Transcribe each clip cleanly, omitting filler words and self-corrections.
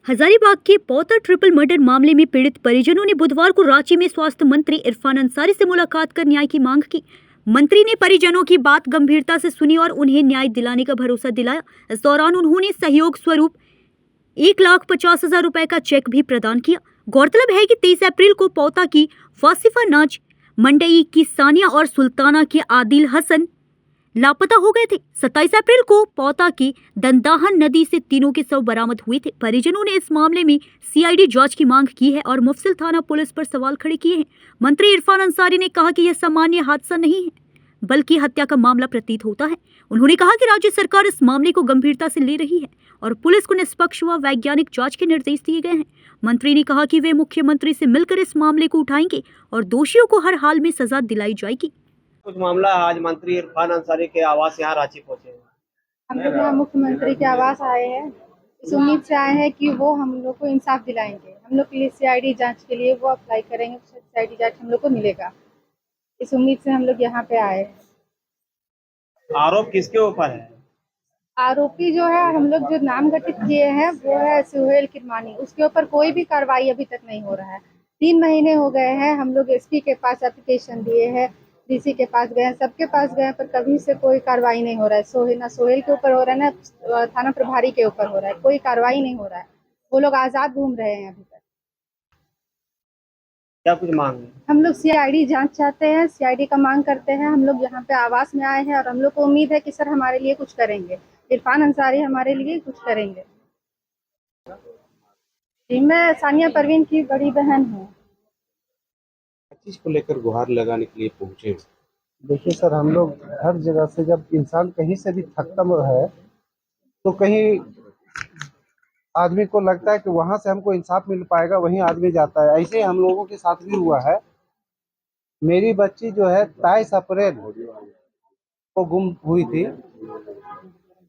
हजारीबाग के पौता triple murder मामले में पीड़ित परिजनों ने बुधवार को रांची में स्वास्थ्य मंत्री इरफान अंसारी से मुलाकात कर न्याय की मांग की। मंत्री ने परिजनों की बात गंभीरता से सुनी और उन्हें न्याय दिलाने का भरोसा दिलाया। इस दौरान उन्होंने सहयोग स्वरूप 1,50,000 रुपए का चेक भी प्रदान किया। गौरतलब है कि 23 अप्रैल को पौता की वासिफा नाज, मंडई की सानिया और सुल्ताना के आदिल हसन लापता हो गए थे। 27 अप्रैल को पौता की दंदाहन नदी से तीनों के शव बरामद हुए थे। परिजनों ने इस मामले में सीआईडी जांच की मांग की है और मुफस्सिल थाना पुलिस पर सवाल खड़े किए हैं। मंत्री इरफान अंसारी ने कहा कि यह सामान्य हादसा नहीं है, बल्कि हत्या का मामला प्रतीत होता है। उन्होंने कहा कि राज्य सरकार इस मामले को गंभीरता से ले रही है और पुलिस को निष्पक्ष व वैज्ञानिक जांच के निर्देश दिए गए हैं। मंत्री ने कहा कि वे मुख्यमंत्री से मिलकर इस मामले को उठाएंगे और दोषियों को हर हाल में सजा दिलाई जाएगी। कुछ मामला आज मंत्री इरफान अंसारी के आवास यहाँ रांची पहुंचे हैं। हम लोग यहाँ मुख्यमंत्री के आवास आए हैं, इस उम्मीद से आए हैं कि वो हम लोग को इंसाफ दिलाएंगे। हम लोग के लिए सीआईडी जांच के लिए वो अप्लाई करेंगे, सीआईडी जांच हम लोग को मिलेगा, इस उम्मीद से हम लोग यहाँ पे आए हैं। आरोप किसके ऊपर है? आरोपी जो है, हम लोग जो नाम गठित किए हैं वो है सुहेल किरमानी। उसके ऊपर कोई भी कार्रवाई अभी तक नहीं हो रहा है। 3 महीने हो गए हैं, हम लोग एसपी के पास एप्लीकेशन दिए हैं, डीसी के पास गए हैं, सबके पास गए हैं, पर कभी से कोई कार्रवाई नहीं हो रहा है। ना सोहेल के ऊपर हो रहा है, ना थाना प्रभारी के ऊपर हो रहा है, कोई कार्रवाई नहीं हो रहा है। वो लोग आजाद घूम रहे हैं अभी तक। क्या कुछ मांग है? हम लोग सीआईडी जांच चाहते हैं, सीआईडी का मांग करते हैं। हम लोग यहाँ पे आवास में आए हैं और हम लोग को उम्मीद है कि सर हमारे लिए कुछ करेंगे, इरफान अंसारी हमारे लिए कुछ करेंगे। जी, मैं सानिया परवीन की बड़ी बहन हूँ। चीज को लेकर गुहार लगाने के लिए पहुंचे। देखिए सर, हम लोग हर जगह से, जब इंसान कहीं से भी थकता है तो कहीं आदमी को लगता है कि वहां से हमको इंसाफ मिल पाएगा, वहीं आदमी जाता है। ऐसे ही हम लोगों के साथ भी हुआ है। मेरी बच्ची जो है 23 अप्रैल को गुम हुई थी,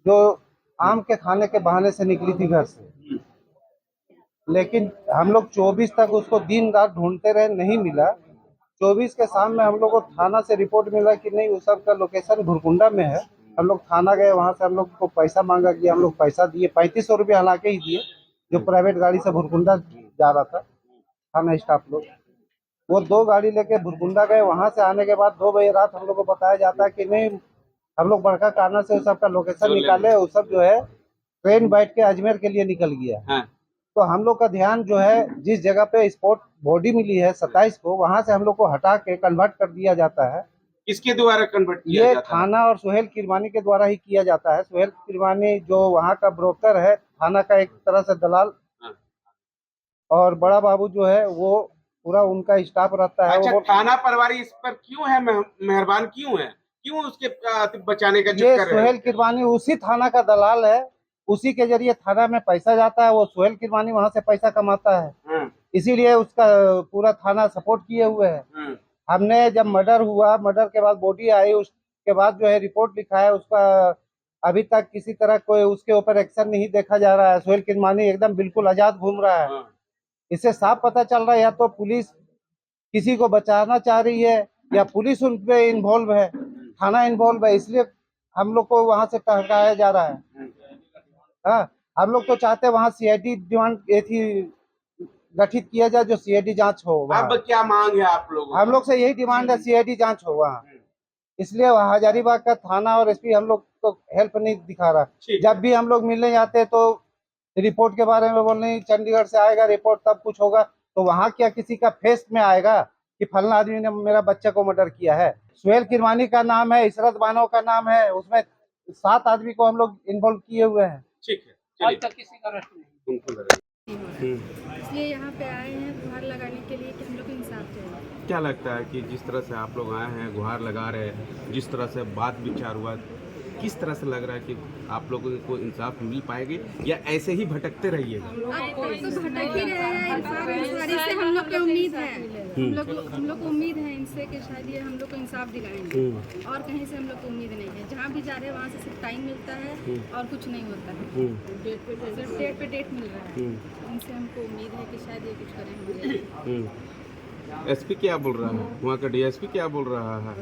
जो आम के खाने के बहाने से निकली थी घर से, लेकिन हम लोग 24 तक उसको दिन रात ढूंढते रहे, नहीं मिला। 24 के शाम में हम लोग को थाना से रिपोर्ट मिला कि नहीं, उस सब का लोकेशन भुरकुंडा में है। हम लोग थाना गए, वहां से हम लोग को पैसा मांगा गया, हम लोग पैसा दिए, 3500 रुपये हालांकि ही दिए, जो प्राइवेट गाड़ी से भुरकुंडा जा रहा था थाना स्टाफ लोग। वो 2 गाड़ी लेके भुरकुंडा गए। वहां से आने के बाद 2 बजे रात हम लोग को बताया जाता है कि नहीं, हम लोग बड़का काना से उस सब का लोकेशन निकाले, उस सब जो है ट्रेन बैठ के अजमेर के लिए निकल गया। तो हम लोग का ध्यान जो है, जिस जगह पे स्पॉट बॉडी मिली है 27 को, वहां से हम लोग को हटा के कन्वर्ट कर दिया जाता है। किसके द्वारा कन्वर्ट किया ये जाता है? थाना और सुहेल किरमानी के द्वारा ही किया जाता है। सुहेल किरमानी जो वहाँ का ब्रोकर है, थाना का एक तरह से दलाल, और बड़ा बाबू जो है वो पूरा उनका स्टाफ रहता है। अच्छा, वो थाना प्रभारी इस पर क्यों है मेहरबान, क्यों है, क्यों उसके बचाने का ये चक्कर है? सुहेल किरमानी उसी थाना का दलाल है, उसी के जरिए थाना में पैसा जाता है। वो सुहेल किरमानी वहाँ से पैसा कमाता है, इसीलिए उसका पूरा थाना सपोर्ट किए हुए है। हमने जब मर्डर हुआ, मर्डर के बाद बॉडी आई, उसके बाद जो है रिपोर्ट लिखा है, उसका अभी तक किसी तरह कोई उसके ऊपर एक्शन नहीं देखा जा रहा है। सुहेल किरमानी एकदम बिल्कुल आजाद घूम रहा है। इससे साफ पता चल रहा है, या तो पुलिस किसी को बचाना चाह रही है या पुलिस उन पे इन्वॉल्व है, थाना इन्वॉल्व है, इसलिए हम लोग को वहां से टहकाया जा रहा है। हाँ, हम लोग तो चाहते हैं वहाँ सीआईडी डिमांड गठित किया जाए, जो सीआईडी जांच हो। अब क्या मांग है आप लोगों? हम लोग से यही डिमांड है, सीआईडी जांच हो वहाँ। इसलिए हजारीबाग का थाना और एसपी हम लोग को हेल्प नहीं दिखा रहा। जब भी हम लोग मिलने जाते हैं तो रिपोर्ट के बारे में बोल रहे, चंडीगढ़ से आएगा रिपोर्ट तब कुछ होगा। तो वहाँ क्या किसी का फेस में आएगा कि फलना आदमी ने मेरा बच्चे को मर्डर किया है? सुहेल किरमानी का नाम है, इसरत बानो का नाम है, उसमें 7 आदमी को हम लोग इन्वॉल्व किए हुए हैं। ठीक है, आज तक किसी का अरेस्ट नहीं। इसलिए यहाँ पे आए हैं गुहार लगाने के लिए कि हम लोग को इंसाफ चाहिए। क्या लगता है कि जिस तरह से आप लोग आए हैं, गुहार लगा रहे हैं, जिस तरह से बात विचार हुआ, किस तरह से लग रहा है कि आप लोगों को इंसाफ मिल पाएगी या ऐसे ही भटकते रहिएगा? अब तो भटक ही रहे हैं, इंसाफ अंसारी से हम लोग को उम्मीद है। हम लोग को उम्मीद है इनसे कि शायद ये हम लोग को इंसाफ दिलाएंगे, और कहीं से हम लोग को उम्मीद नहीं है। जहाँ भी जा रहे हैं वहाँ से सिर्फ टाइम मिलता है और कुछ नहीं होता है, सिर्फ डेट पे डेट मिल रहा है। इनसे हमको उम्मीद है कि शायद ये कुछ करेंगे। एसपी क्या बोल रहा है, वहाँ का डीएसपी क्या बोल रहा है?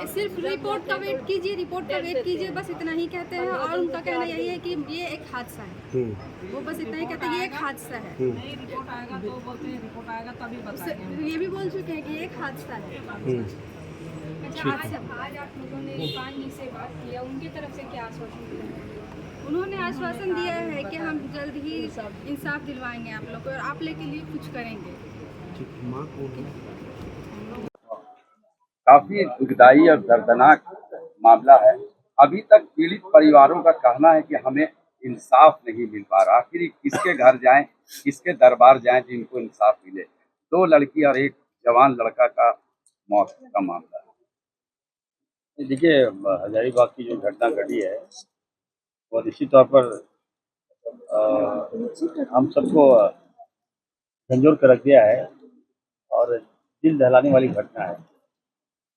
सिर्फ रिपोर्ट का वेट कीजिए, रिपोर्ट का वेट कीजिए, बस इतना ही कहते हैं। और उनका कहना यही है कि ये एक हादसा है। वो बस इतना ही कहते हैं ये एक हादसा है। रिपोर्ट आएगा तो बोलते हैं रिपोर्ट आएगा तभी बताएंगे। ये भी बोल चुके हैं कि ये एक हादसा है। अच्छा, आज आप लोगों ने पानी से बात किया, उनकी तरफ से क्या आश्वासन दिया? उन्होंने आश्वासन दिया है कि हम जल्द ही इंसाफ दिलवाएंगे आप लोग को और आप लोग के लिए कुछ करेंगे। काफी दुखदाई और दर्दनाक मामला है। अभी तक पीड़ित परिवारों का कहना है कि हमें इंसाफ नहीं मिल पा रहा। आखिर किसके घर जाएं, किसके दरबार जाएं जिनको इंसाफ मिले। 2 लड़की और 1 जवान लड़का का मौत का मामला है। देखिए, हजारीबाग की जो घटना घटी है वो निश्चित तौर पर हम सबको झंझोर कर रख दिया है और दिल दहलाने वाली घटना है।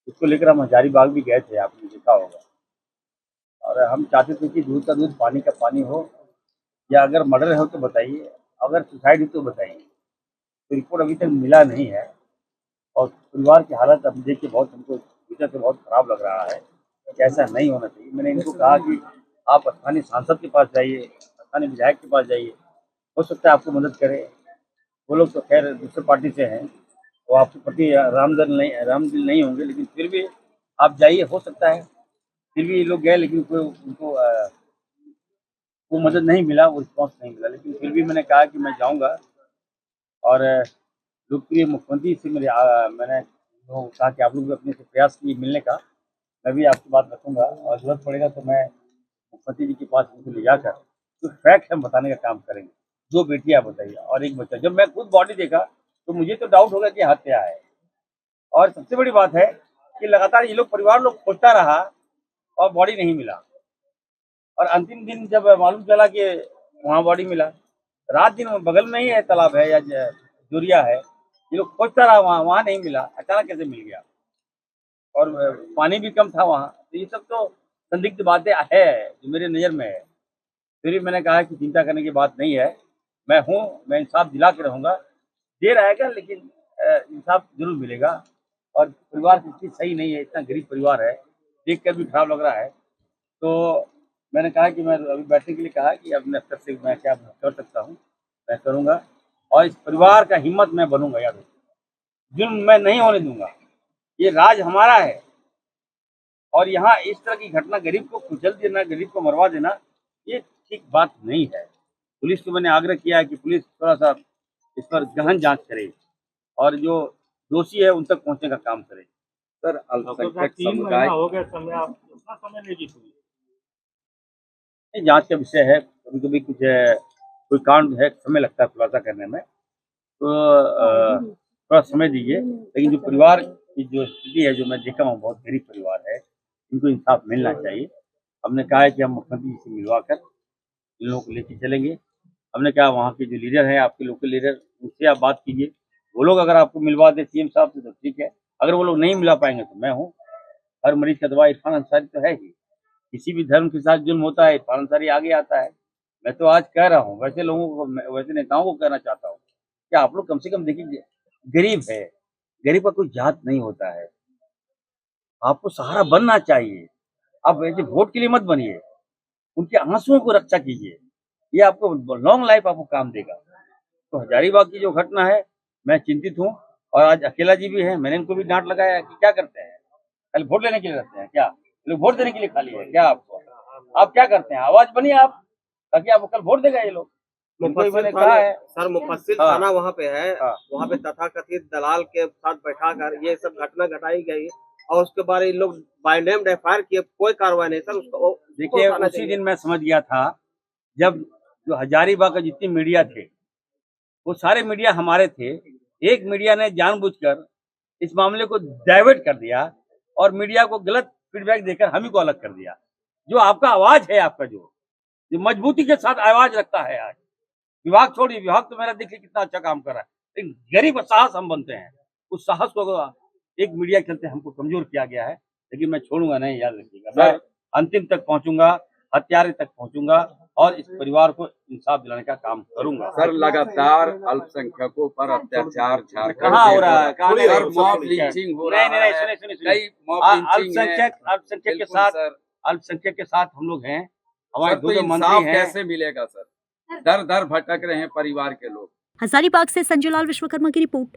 इसको लेकर हम हजारीबाग भी गए थे, आपने देखा होगा। और हम चाहते थे कि दूध का दूध पानी का पानी हो, या अगर मर्डर हो तो बताइए, अगर सुसाइड हो तो बताइए। तो रिपोर्ट अभी तक मिला नहीं है और परिवार की हालत अब देख के बहुत हमको भीतर से बहुत खराब लग रहा है कि ऐसा नहीं होना चाहिए। मैंने इनको कहा कि आप स्थानीय सांसद के पास जाइए, स्थानीय विधायक के पास जाइए, हो सकता है आपको मदद करे। वो लोग तो खैर दूसरे पार्टी से हैं, वो आपके प्रति रामदिल नहीं होंगे, लेकिन फिर भी आप जाइए, हो सकता है। फिर भी ये लोग गए लेकिन कोई उनको वो मदद नहीं मिला, वो रिस्पॉन्स नहीं मिला। लेकिन फिर भी मैंने कहा कि मैं जाऊंगा और लोकप्रिय मुख्यमंत्री से मैंने कहा कि आप लोग भी अपने से प्रयास किए मिलने का, मैं भी आपकी बात रखूंगा और जरूरत पड़ेगा तो मैं मुख्यमंत्री जी के पास उनको ले जाकर तो फैक्ट हम बताने का काम करेंगे। 2 बेटियां बताइए और 1 बच्चा। जब मैं खुद बॉडी देखा तो मुझे तो डाउट होगा कि हत्या है। और सबसे बड़ी बात है कि लगातार ये लोग परिवार लोग खोजता रहा और बॉडी नहीं मिला। और अंतिम दिन जब मालूम चला कि वहाँ बॉडी मिला, रात दिन बगल में ही है, तालाब है या जोरिया है, ये लोग खोजता रहा, वहाँ नहीं मिला, अचानक कैसे मिल गया। और पानी भी कम था वहाँ, तो ये सब तो संदिग्ध बातें है जो मेरे नज़र में है। फिर भी मैंने कहा कि चिंता करने की बात नहीं है, मैं हूँ, मैं इंसाफ दिला के रहूँगा। देर आएगा लेकिन इंसाफ जरूर मिलेगा। और परिवार की स्थिति सही नहीं है, इतना गरीब परिवार है, देख कर भी खराब लग रहा है। तो मैंने कहा कि मैं अभी बैठने के लिए कहा कि अपने अफसर से मैं क्या कर सकता हूँ, मैं करूँगा और इस परिवार का हिम्मत मैं बनूंगा। याद रखिए, जुल्म मैं नहीं होने दूंगा। ये राज हमारा है और यहाँ इस तरह की घटना, गरीब को कुचल देना, गरीब को मरवा देना, ये ठीक बात नहीं है। पुलिस को मैंने आग्रह किया है कि पुलिस थोड़ा सा इस पर गहन जांच करे और जो दोषी है उन तक पहुंचने का काम करे। सर, अल्पसंख्यक समुदाय हो गया समय, आप उतना समय लेगी पुलिस। जांच का विषय है, कभी कभी कुछ कोई कांड है, समय लगता है खुलासा करने में, तो थोड़ा समय दीजिए। लेकिन जो परिवार की जो स्थिति है, जो मैं देखा हूँ, बहुत गरीब परिवार है, इनको इंसाफ मिलना चाहिए। हमने कहा है कि हम मुख्यमंत्री जी से मिलवा कर इन लोगों को लेके चलेंगे। हमने कहा वहाँ के जो लीडर हैं, आपके लोकल लीडर, उनसे आप बात कीजिए। वो लोग अगर आपको मिलवा दे सीएम साहब से तो ठीक है, अगर वो लोग नहीं मिला पाएंगे तो मैं हूँ। हर मरीज का दवा इरफान अंसारी तो है ही। किसी भी धर्म के साथ जुल्म होता है, इरफान अंसारी आगे आता है। मैं तो आज कह रहा हूँ, वैसे लोगों को, वैसे नेताओं को कहना चाहता हूँ कि आप लोग कम से कम देखिए, गरीब है, गरीब का कोई जात नहीं होता है, आपको सहारा बनना चाहिए। आप ऐसे वोट के लिए मत बनिए, उनके आंसुओं को रक्षा कीजिए, ये आपको लॉन्ग लाइफ आपको काम देगा। तो हजारीबाग की जो घटना है, मैं चिंतित हूँ और आज अकेला जी भी है, मैंने इनको भी डांट लगाया कि क्या करते हैं, खाली वोट लेने के लिए रहते हैं क्या? लोग वोट देने के लिए खाली है क्या? आपको आप क्या करते हैं? आवाज बनिए आप, ताकि आपको कल वोट देगा ये लोग। मैंने कहा है सर, मुफस्सिल थाना वहाँ पे है, वहाँ पे तथाकथित दलाल के साथ बैठा कर ये सब घटना घटाई गई और उसके बारे इन लोग बाय नेम एफआईआर किए, कोई कार्रवाई नहीं सर। उसको देखिए, उसी दिन मैं समझ गया था जब जो हजारीबाग का जितनी मीडिया थे वो सारे मीडिया हमारे थे। एक मीडिया ने जानबूझकर इस मामले को डाइवर्ट कर दिया और मीडिया को गलत फीडबैक देकर हम ही को अलग कर दिया। जो आपका आवाज है, आपका जो मजबूती के साथ आवाज रखता है, आज विभाग छोड़िए, विभाग तो मेरा देखिए कितना अच्छा काम कर रहा है, लेकिन गरीब का साहस हम बनते हैं, उस साहस को एक मीडिया के चलते हमको कमजोर किया गया है। लेकिन मैं छोड़ूंगा नहीं, याद रखिएगा, मैं अंतिम तक पहुंचूंगा, हत्यारे तक पहुंचूंगा और इस परिवार को इंसाफ दिलाने का काम करूंगा। सर लगातार अल्पसंख्यकों पर अत्याचार झारखंड कहाँ में हो रहा है? कहाँ सर नहीं? मॉब लिंचिंग हो रहा नहीं, है। सुनिए। कई मॉब लिंचिंग है। अल्पसंख्यक के साथ हम लोग हैं। हमारे सर दो तो जो इंसाफ मंत्री हैं। कैसे मिलेगा सर? दर दर भटक रहे हैं परिवार के लोग। हजारीबाग से संजय लाल विश्वकर्मा की रिपोर्ट।